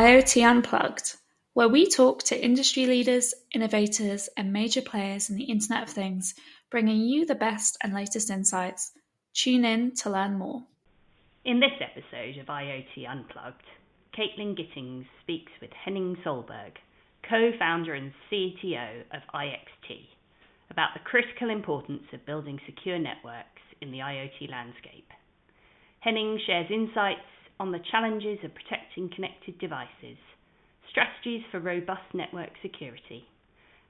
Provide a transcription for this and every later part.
IoT Unplugged, where we talk to industry leaders, innovators, and major players in the Internet of Things, bringing you the best and latest insights. Tune in to learn more. In this episode of IoT Unplugged, Caitlin Gittings speaks with Henning Solberg, co-founder and CTO of IXT, about the critical importance of building secure networks in the IoT landscape. Henning shares insights on the challenges of protecting connected devices, strategies for robust network security,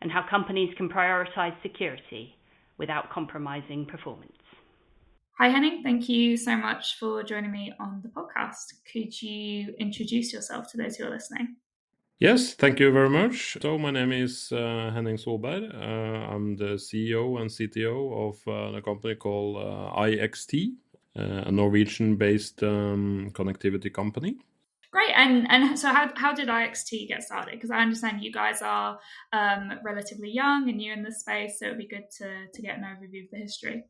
and how companies can prioritise security without compromising performance. Hi Henning, thank you so much for joining me on the podcast. Could you introduce yourself to those who are listening? Yes, thank you very much. So my name is Henning Solberg. I'm the CEO and CTO of a company called IXT, a Norwegian-based connectivity company. Great. And so how did IXT get started? Because I understand you guys are relatively young and new in this space, so it would be good to get an overview of the history.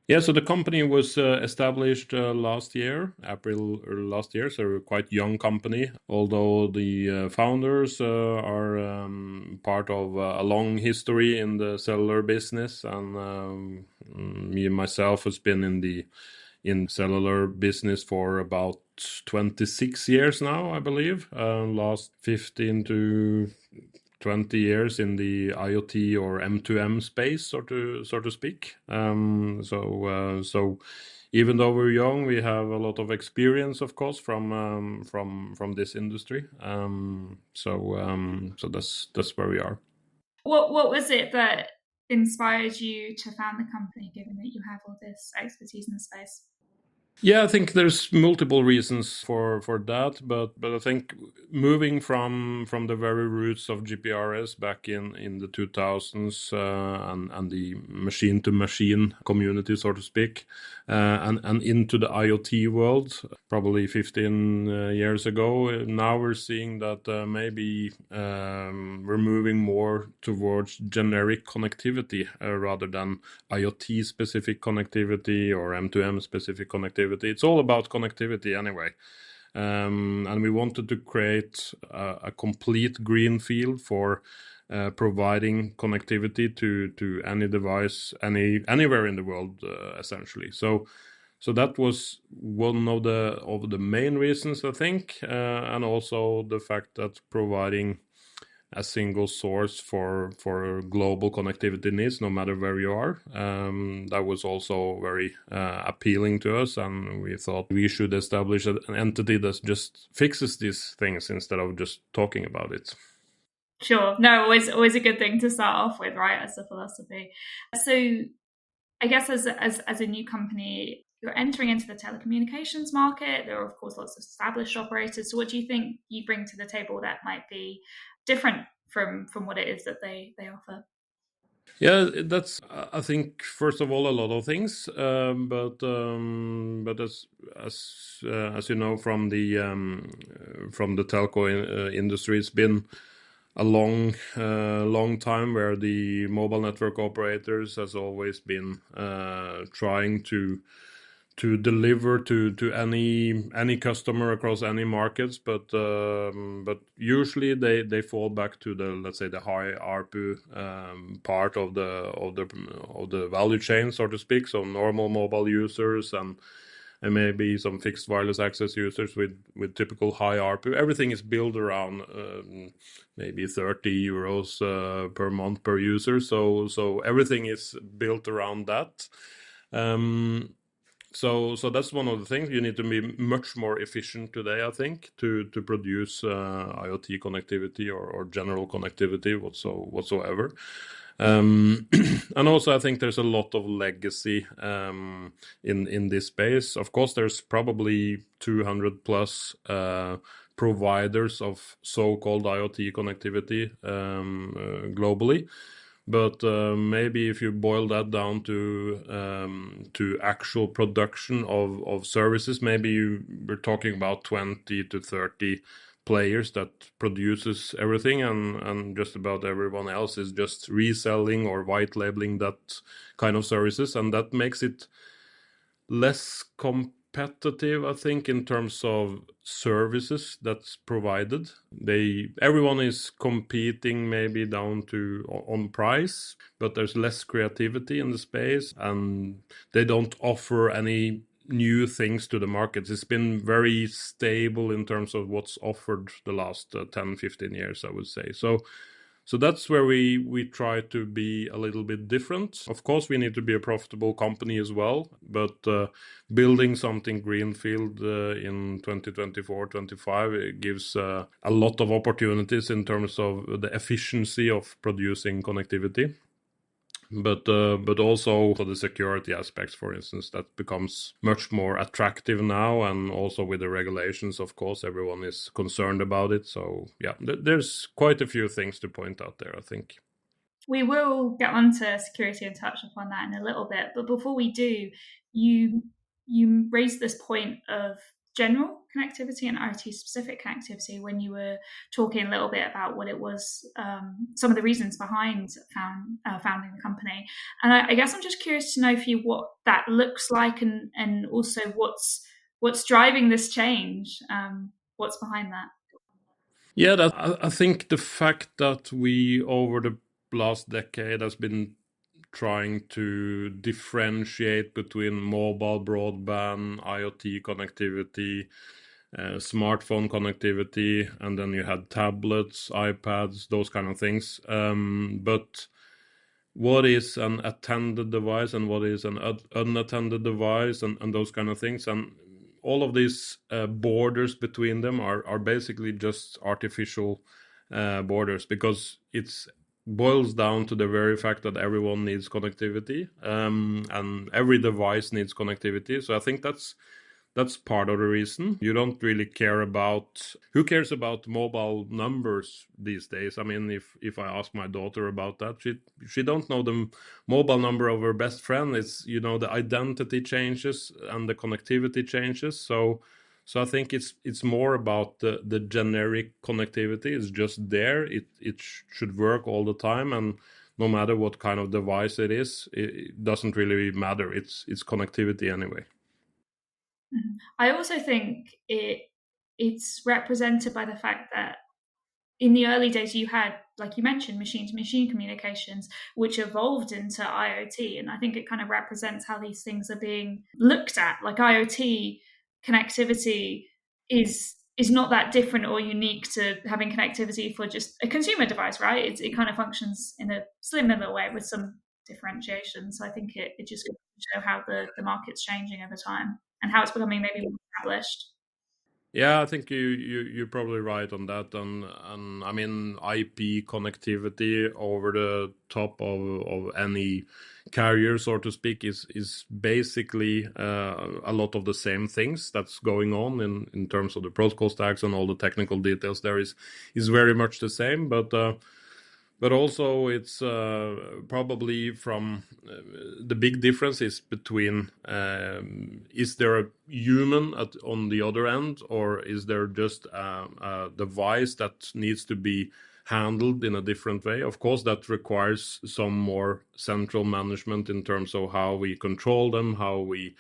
Yeah, so the company was established last year, April last year, so a quite young company, although the founders are part of a long history in the cellular business, and me and myself has been in cellular business for about 26 years now, I believe. Last 15 to 20 years in the IoT or M2M space, so to speak. So even though we're young, we have a lot of experience, of course, from this industry. So that's where we are. What was it that inspired you to found the company, given that you have all this expertise in the space? Yeah, I think there's multiple reasons for that, but I think moving from the very roots of GPRS back in the 2000s and the machine to machine community, so to speak, and into the IoT world, probably 15 years ago. Now we're seeing that maybe we're moving more towards generic connectivity rather than IoT specific connectivity or M2M specific connectivity. It's all about connectivity anyway. And we wanted to create a complete green field for providing connectivity to any device, anywhere in the world, essentially. So that was one of the main reasons, I think, and also the fact that providing a single source for global connectivity needs, no matter where you are. That was also very appealing to us, and we thought we should establish an entity that just fixes these things instead of just talking about it. Sure. No, always a good thing to start off with, right, as a philosophy. So I guess as a new company, you're entering into the telecommunications market. There are, of course, lots of established operators. So what do you think you bring to the table that might be different from what it is that they offer? Yeah, that's, I think, first of all, a lot of things. But as you know, from the telco industry, it's been a long time where the mobile network operators has always been trying to deliver to any customer across any markets, but usually they fall back to the, let's say, the high ARPU part of the value chain, so to speak. So normal mobile users and maybe some fixed wireless access users with typical high ARPU. Everything is built around maybe 30 euros per month per user. So everything is built around that. So that's one of the things. You need to be much more efficient today, I think, to produce IoT connectivity or general connectivity whatsoever. And also, I think there's a lot of legacy in this space. Of course, there's probably 200 plus providers of so-called IoT connectivity globally. But maybe if you boil that down to actual production of services, maybe we're talking about 20 to 30 players that produces everything, and just about everyone else is just reselling or white labeling that kind of services, and that makes it less competitive, I think, in terms of services that's provided. Everyone is competing maybe down to on price, but there's less creativity in the space, and they don't offer any new things to the markets. It's been very stable in terms of what's offered the last 10, 15 years, I would say. So that's where we try to be a little bit different. Of course, we need to be a profitable company as well, but building something greenfield in 2024, 25, it gives a lot of opportunities in terms of the efficiency of producing connectivity. But also for the security aspects, for instance, that becomes much more attractive now, and also with the regulations, of course, everyone is concerned about it. So yeah, there's quite a few things to point out there, I think. We will get onto security and touch upon that in a little bit, but before we do, you raised this point of general connectivity and IoT specific connectivity when you were talking a little bit about what it was, some of the reasons behind founding the company. And I guess I'm just curious to know for you what that looks like, and also what's driving this change. What's behind that? Yeah, I think the fact that we over the last decade has been trying to differentiate between mobile broadband, IoT connectivity, smartphone connectivity, and then you had tablets, iPads, those kind of things. But what is an attended device and what is an unattended device, and those kind of things, and all of these borders between them are basically just artificial borders, because it's boils down to the very fact that everyone needs connectivity, and every device needs connectivity. So I think that's part of the reason. You don't really care about, who cares about mobile numbers these days? I mean, if I ask my daughter about that, she don't know the mobile number of her best friend. It's, the identity changes and the connectivity changes. So I think it's more about the generic connectivity. It's just there. It should work all the time, and no matter what kind of device it is, it doesn't really matter. It's connectivity anyway. I also think it's represented by the fact that in the early days you had, like you mentioned, machine-to-machine communications, which evolved into IoT, and I think it kind of represents how these things are being looked at. Like IoT connectivity is not that different or unique to having connectivity for just a consumer device, right? It kind of functions in a similar way with some differentiation. So I think it just goes to show how the market's changing over time and how it's becoming maybe more established. Yeah, I think you're probably right on that, and I mean IP connectivity over the top of any carrier, so to speak, is basically a lot of the same things that's going on in terms of the protocol stacks, and all the technical details there is very much the same, but also it's probably from the big difference is between is there a human on the other end, or is there just a device that needs to be handled in a different way? Of course, that requires some more central management in terms of how we control them, how we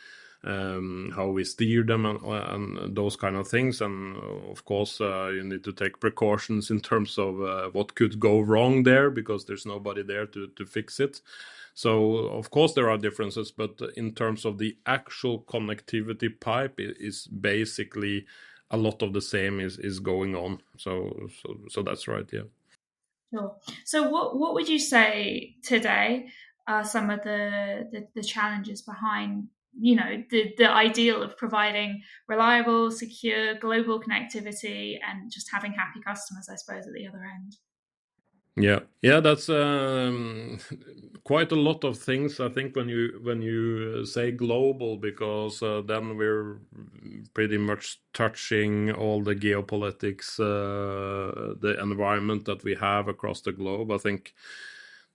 steer them, and those kind of things. And of course, you need to take precautions in terms of what could go wrong there, because there's nobody there to fix it. So of course there are differences, but in terms of the actual connectivity pipe, is basically a lot of the same is going on. So that's right, yeah. Sure. So what would you say today are some of the challenges behind, the ideal of providing reliable, secure, global connectivity and just having happy customers, I suppose, at the other end? Yeah, that's quite a lot of things, I think, when you say global, because then we're pretty much touching all the geopolitics, the environment that we have across the globe. I think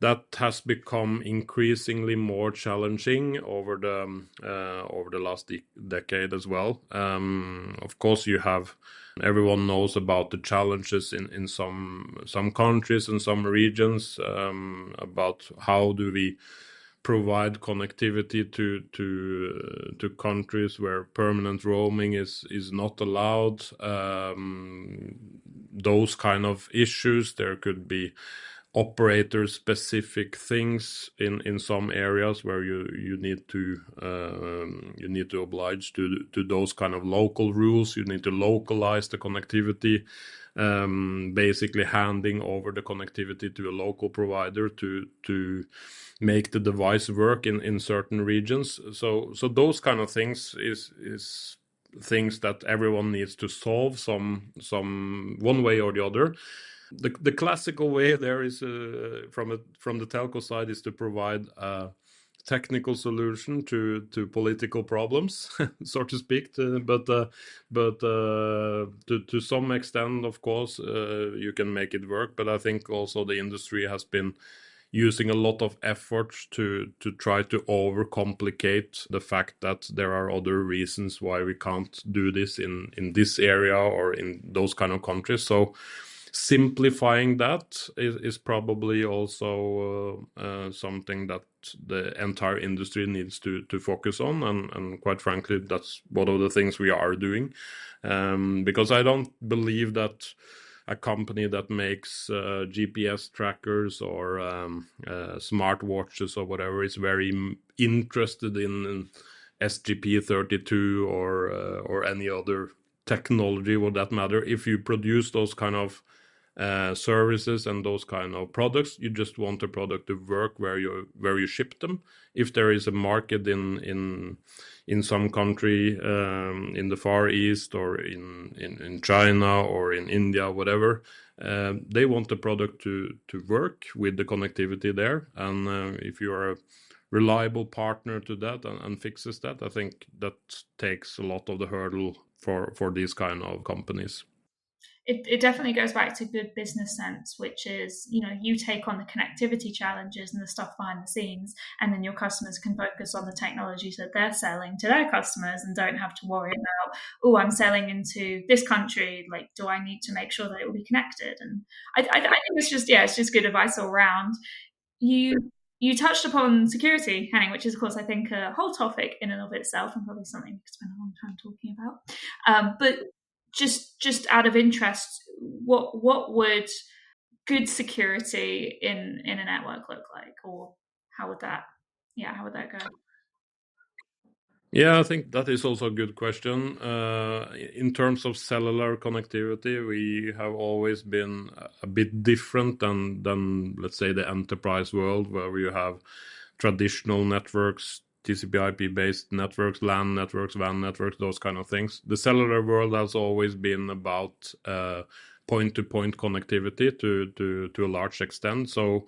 that has become increasingly more challenging over the last decade as well. Of course, everyone knows about the challenges in some countries and some regions, about how do we provide connectivity to countries where permanent roaming is not allowed. Those kind of issues. There could be operator specific things in some areas where you need to oblige to those kind of local rules. You need to localize the connectivity, basically handing over the connectivity to a local provider to make the device work in certain regions. So those kind of things is things that everyone needs to solve some one way or the other. The classical way there is from the telco side is to provide a technical solution to political problems, so to speak. But to some extent, of course, you can make it work. But I think also the industry has been using a lot of effort to try to overcomplicate the fact that there are other reasons why we can't do this in this area or in those kind of countries. So simplifying that is probably also something that the entire industry needs to focus on, and quite frankly, that's one of the things we are doing, because I don't believe that a company that makes GPS trackers or smart watches or whatever is very interested in SGP32 or any other technology, for that matter. If you produce those kind of services and those kind of products, you just want the product to work where you ship them. If there is a market in some country in the Far East or in China or in India, whatever, they want the product to work with the connectivity there. And if you are a reliable partner to that and fixes that, I think that takes a lot of the hurdle for these kind of companies. It definitely goes back to good business sense, which is, you take on the connectivity challenges and the stuff behind the scenes, and then your customers can focus on the technologies that they're selling to their customers and don't have to worry about, oh, I'm selling into this country, like, do I need to make sure that it will be connected? And I think it's just good advice all around. You touched upon security, Henning, which is, of course, I think a whole topic in and of itself, and probably something we could spend a long time talking about. But just out of interest, what would good security in a network look like, or how would that go? Yeah, I think that is also a good question. In terms of cellular connectivity, we have always been a bit different than let's say the enterprise world, where you have traditional networks, TCP/IP based networks, LAN networks, WAN networks, those kind of things. The cellular world has always been about point-to-point connectivity to a large extent. So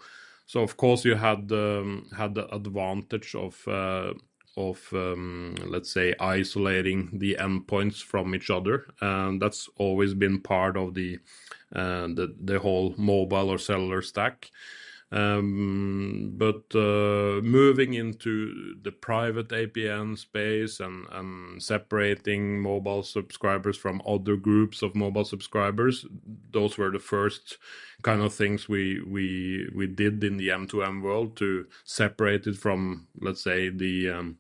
of course you had the advantage of let's say isolating the endpoints from each other, and that's always been part of the whole mobile or cellular stack. But moving into the private APN space and separating mobile subscribers from other groups of mobile subscribers, those were the first kind of things we did in the M2M world, to separate it from, let's say, the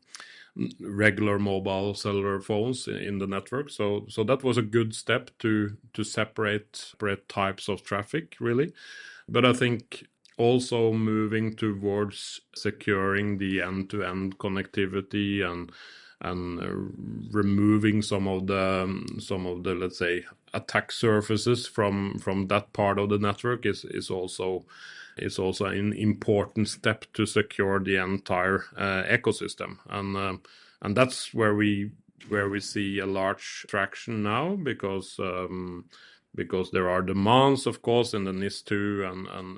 regular mobile cellular phones in the network. So that was a good step to separate types of traffic, really. But I think also moving towards securing the end-to-end connectivity and removing some of the let's say attack surfaces from that part of the network is also an important step to secure the entire ecosystem, and that's where we see a large traction now, because there are demands, of course, in the NIS2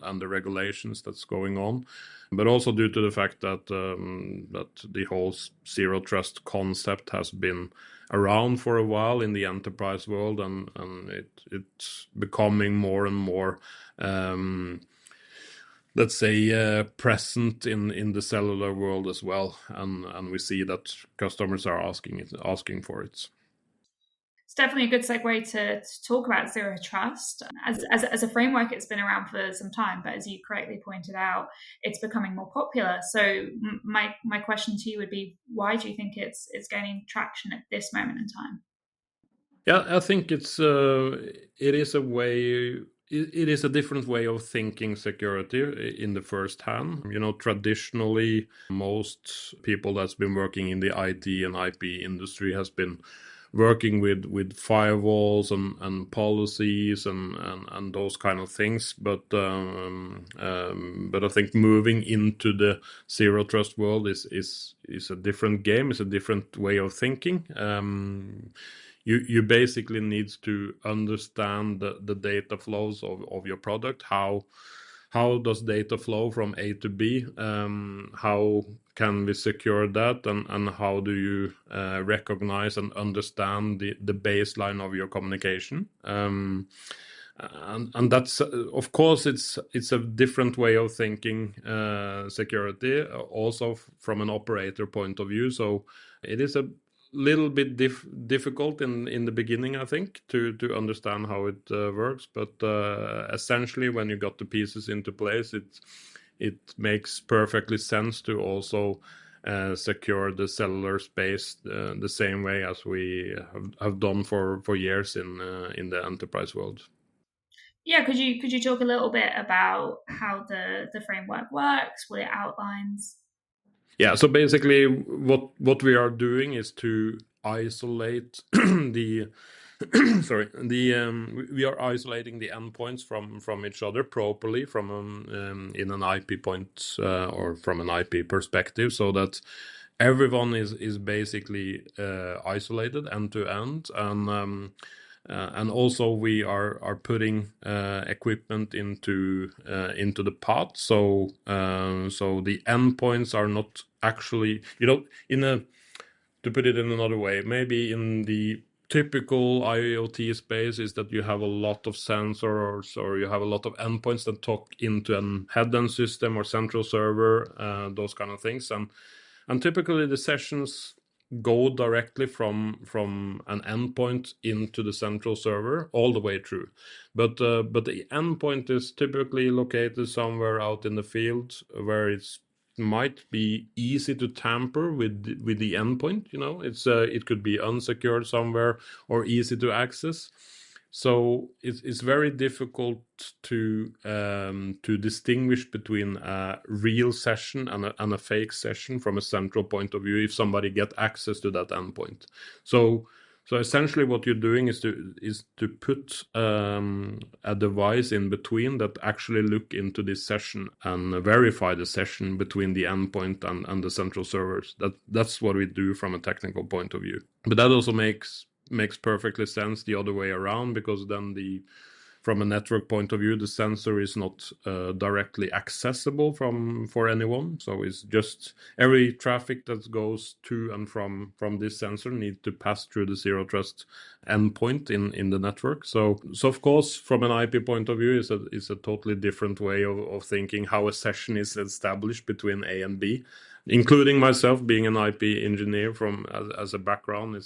and the regulations that's going on, but also due to the fact that the whole zero trust concept has been around for a while in the enterprise world, and it's becoming more and more let's say present in the cellular world as well, and we see that customers are asking for it. It's definitely a good segue to talk about zero trust. As a framework, it's been around for some time, but as you correctly pointed out, it's becoming more popular. So my question to you would be, why do you think it's gaining traction at this moment in time? Yeah, I think it is a way. It is a different way of thinking security in the first hand. Traditionally, most people that's been working in the IT and IP industry has been working with firewalls and policies and those kind of things. But I think moving into the zero trust world is a different game. It's a different way of thinking. You basically need to understand the data flows of your product. How does data flow from A to B? How can we secure that? And how do you recognize and understand the baseline of your communication? And that's of course it's a different way of thinking security, also from an operator point of view. So it is a little bit difficult in the beginning, I think, to understand how it works. But essentially, when you got the pieces into place, it makes perfectly sense to also secure the cellular space the same way as we have done for years in the enterprise world. Yeah, could you talk a little bit about how the framework works, what it outlines? Yeah, so basically what we are doing is to isolate the we are isolating the endpoints from each other properly from in an IP point or from an IP perspective, so that everyone is basically isolated end to end. And also we are putting equipment into the pod, so the endpoints are not actually, to put it in another way, maybe in the typical IoT space is that you have a lot of sensors or you have a lot of endpoints that talk into an head-end system or central server, those kind of things, and typically the sessions go directly from an endpoint into the central server all the way through. But the endpoint is typically located somewhere out in the field where it's might be easy to tamper with the endpoint. It could be unsecured somewhere or easy to access. So it's very difficult to distinguish between a real session and a fake session from a central point of view if somebody get access to that endpoint. So essentially what you're doing is to put a device in between that actually look into this session and verify the session between the endpoint and the central servers. That's what we do from a technical point of view. But that also makes perfectly sense the other way around, because then from a network point of view, the sensor is not directly accessible for anyone. So it's just every traffic that goes to and from this sensor needs to pass through the zero trust endpoint in the network. So of course, from an IP point of view, is a totally different way of thinking how a session is established between A and B. Including myself being an IP engineer as a background,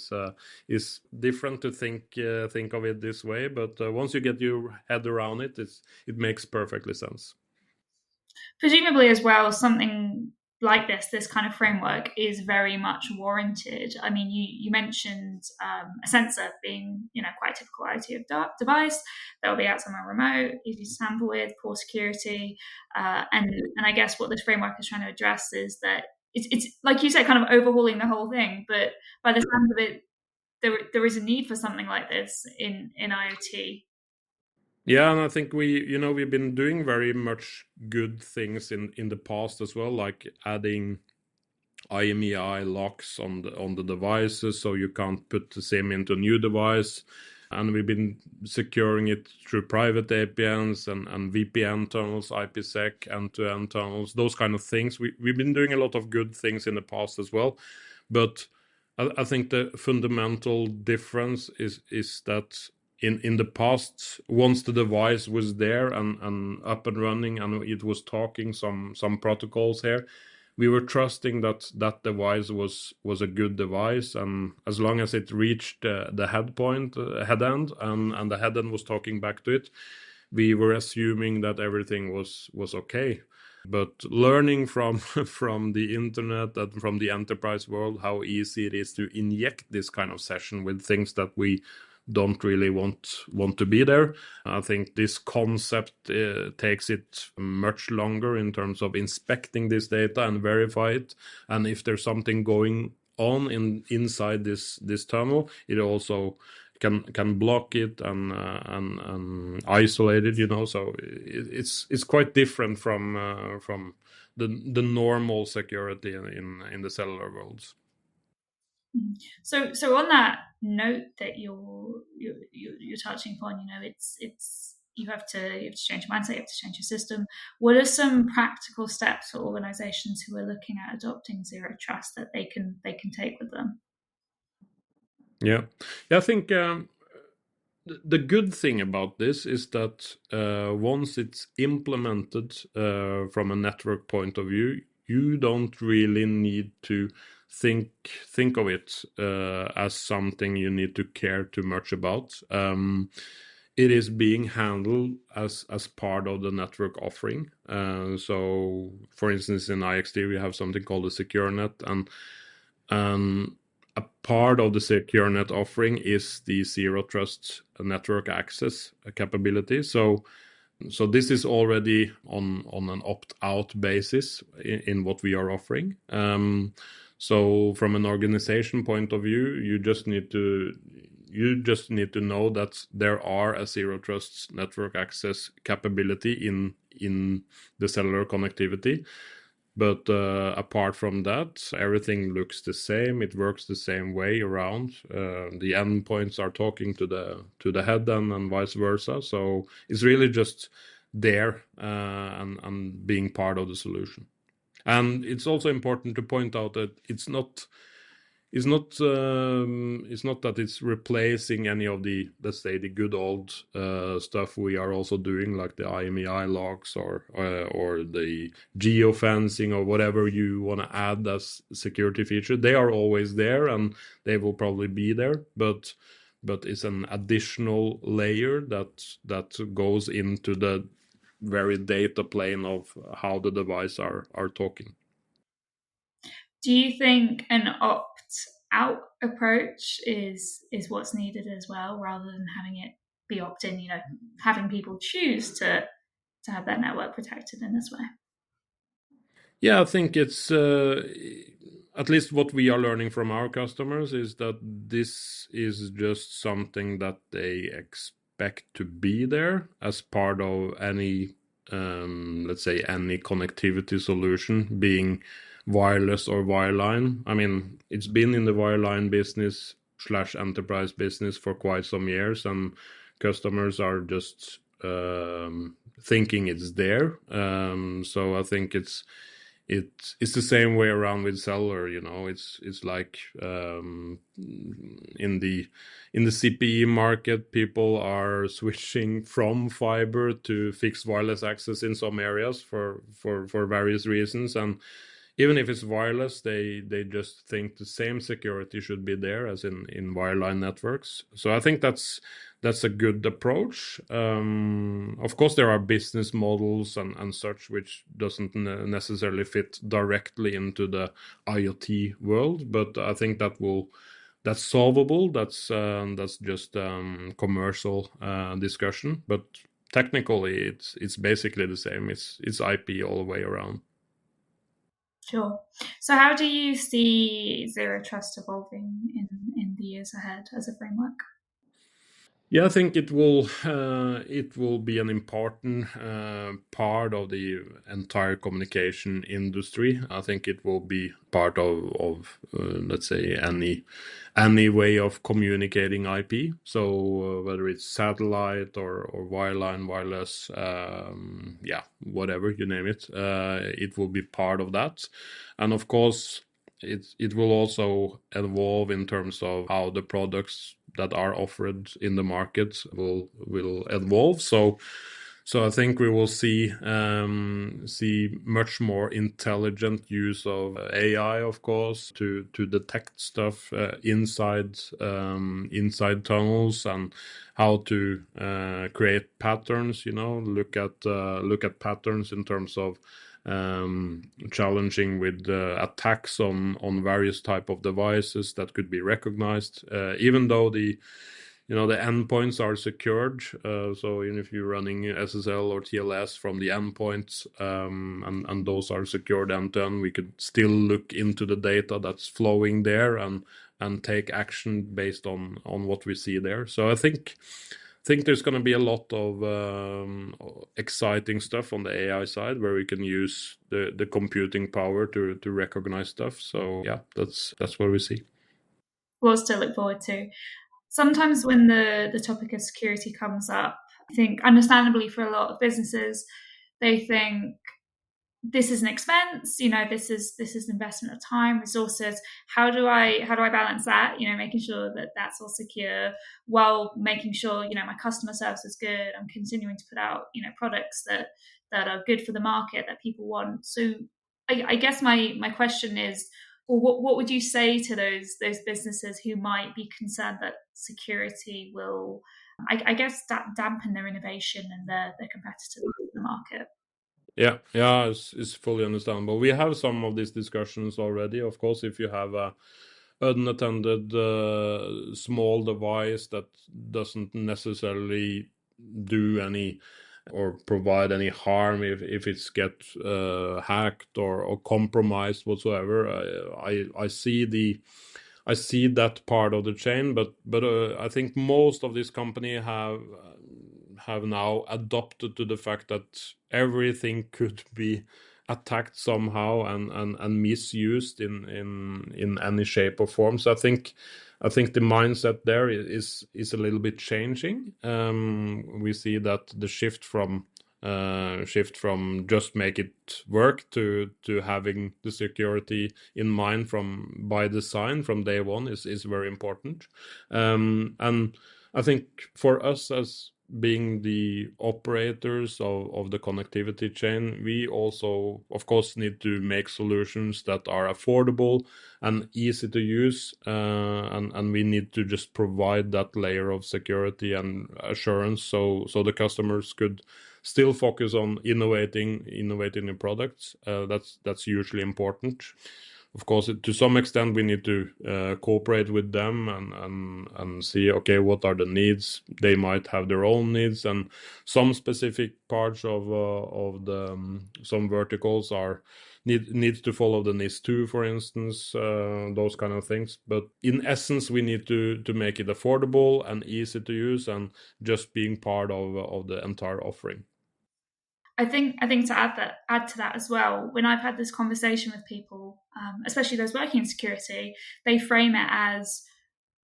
is different to think of it this way. But once you get your head around it, it makes perfectly sense. Presumably, as well, something like this kind of framework is very much warranted. I mean, you mentioned a sensor being, quite a typical IoT device that will be out somewhere remote, easy to tamper with, poor security, and I guess what this framework is trying to address is that it's like you said, kind of overhauling the whole thing. But by the sound of it, there is a need for something like this in IoT. Yeah, and I think we've been doing very much good things in the past as well, like adding IMEI locks on the devices, so you can't put the SIM into a new device. And we've been securing it through private APNs and VPN tunnels, IPsec, end-to-end tunnels, those kind of things. We've been doing a lot of good things in the past as well. But I think the fundamental difference is that in the past, once the device was there and up and running and it was talking some protocols here, we were trusting that that device was a good device, and as long as it reached the head end, and the head end was talking back to it, we were assuming that everything was okay. But learning from from the internet and from the enterprise world how easy it is to inject this kind of session with things that we don't really want to be there. I think this concept takes it much longer in terms of inspecting this data and verify it. And if there's something going on inside this tunnel, it also can block it and isolate it. So it's quite different from the normal security in the cellular worlds. So on that note that you're touching upon, it's you have to change your mindset, you have to change your system. What are some practical steps for organizations who are looking at adopting zero trust that they can take with them? Yeah, I think the good thing about this is that once it's implemented from a network point of view, you don't really need to think of it as something you need to care too much about. It is being handled as part of the network offering. So, for instance, in IXT, we have something called a secure net, and a part of the secure net offering is the zero trust network access capability. So this is already on an opt-out basis in what we are offering. So from an organization point of view, you just need to know that there are a zero trust network access capability in the cellular connectivity. But apart from that, everything looks the same. It works the same way around. The endpoints are talking to the head end and vice versa. So it's really just there and being part of the solution. And it's also important to point out that it's not that it's replacing any of the, let's say, the good old stuff we are also doing, like the IMEI logs or the geofencing or whatever you want to add as security feature. They are always there and they will probably be there, but it's an additional layer that goes into the very data plane of how the device are talking. Do you think an opt-out approach is what's needed as well, rather than having it be opt-in? Having people choose to have their network protected in this way. Yeah, I think it's at least what we are learning from our customers is that this is just something that they expect to be there as part of any, let's say, any connectivity solution, being wireless or wireline. I mean, it's been in the wireline business / enterprise business for quite some years, and customers are just thinking it's there. So I think it's the same way around with cellular. It's like in the CPE market, people are switching from fiber to fixed wireless access in some areas for various reasons, and even if it's wireless, they just think the same security should be there as in wireline networks. So I think that's a good approach. Of course, there are business models and such which doesn't necessarily fit directly into the IoT world, but I think that's solvable. That's just commercial discussion, but technically it's basically the same. It's IP all the way around. Sure. So how do you see zero trust evolving in the years ahead as a framework? Yeah, I think it will be an important part of the entire communication industry. I think it will be part of let's say any way of communicating IP. So whether it's satellite or wireline, wireless, whatever you name it, it will be part of that. And of course, it will also evolve in terms of how the products that are offered in the market will evolve. So So I think we will see much more intelligent use of AI, of course, to detect stuff inside tunnels, and how to create patterns. Look at patterns in terms of challenging with attacks on various type of devices that could be recognized, even though the endpoints are secured. So even if you're running SSL or TLS from the endpoints, and those are secured end to end, we could still look into the data that's flowing there and take action based on what we see there. So I think there's going to be a lot of exciting stuff on the AI side where we can use the computing power to recognize stuff. So yeah, that's what we see. Lots to look forward to. Sometimes when the topic of security comes up, I think understandably for a lot of businesses, they think this is an expense, this is investment of time, resources. How do I balance that? Making sure that that's all secure while making sure, my customer service is good. I'm continuing to put out, products that are good for the market that people want. So I guess my question is, well, what would you say to those businesses who might be concerned that security will, I guess, dampen their innovation and their competitiveness in the market? Yeah, it's fully understandable. We have some of these discussions already. Of course, if you have a unattended small device that doesn't necessarily do any or provide any harm if it's get hacked or compromised whatsoever, I see that part of the chain, but I think most of this company have now adopted to the fact that everything could be attacked somehow and misused in any shape or form. So I think the mindset there is a little bit changing. We see that the shift from just make it work to having the security in mind by design from day one is very important. And I think for us as being the operators of the connectivity chain, we also, of course, need to make solutions that are affordable and easy to use, and we need to just provide that layer of security and assurance so the customers could still focus on innovating new products. That's usually important. Of course, to some extent, we need to cooperate with them and see, okay, what are the needs? They might have their own needs, and some specific parts of the some verticals needs to follow the NIS2, for instance, those kind of things. But in essence, we need to make it affordable and easy to use, and just being part of the entire offering. I think to add to that as well, when I've had this conversation with people, especially those working in security, they frame it as,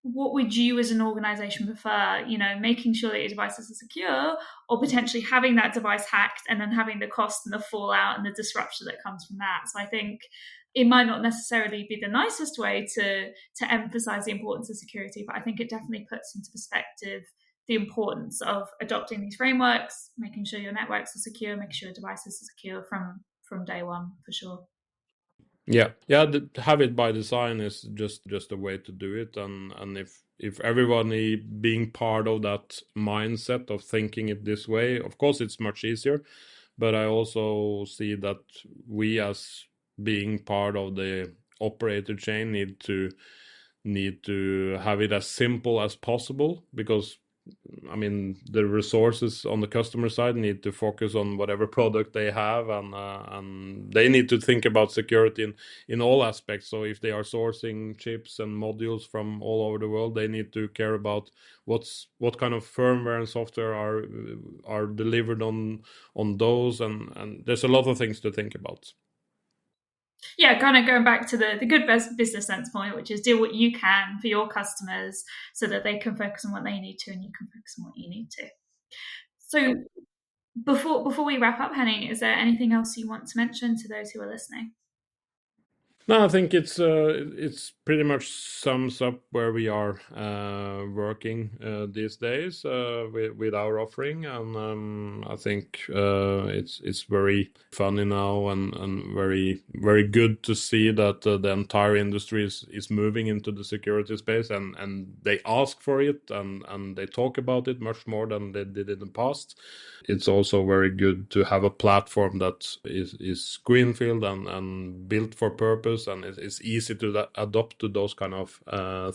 what would you as an organization prefer? Making sure that your devices are secure, or potentially having that device hacked and then having the cost and the fallout and the disruption that comes from that. So I think it might not necessarily be the nicest way to emphasize the importance of security, but I think it definitely puts into perspective the importance of adopting these frameworks, making sure your networks are secure, making sure your devices are secure from day one, for sure. Yeah. Have it by design is just a way to do it, and if everybody being part of that mindset of thinking it this way, of course it's much easier. But I also see that we, as being part of the operator chain, need to have it as simple as possible, because I mean, the resources on the customer side need to focus on whatever product they have, and they need to think about security in all aspects. So if they are sourcing chips and modules from all over the world, they need to care about what kind of firmware and software are delivered on those, and there's a lot of things to think about. Yeah, kind of going back to the good business sense point, which is do what you can for your customers so that they can focus on what they need to and you can focus on what you need to. So before we wrap up, Henning, is there anything else you want to mention to those who are listening? No, I think it's pretty much sums up where we are working these days with our offering, and I think it's very funny now and very good to see that the entire industry is moving into the security space, and they ask for it and they talk about it much more than they did in the past. It's also very good to have a platform that is greenfield and built for purpose, and it's easy to adopt to those kind of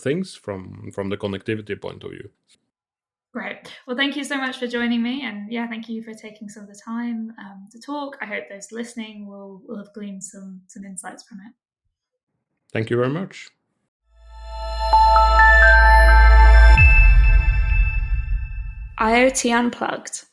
things from the connectivity point of view. Great. Well, thank you so much for joining me. And yeah, thank you for taking some of the time to talk. I hope those listening will have gleaned some insights from it. Thank you very much. IoT Unplugged,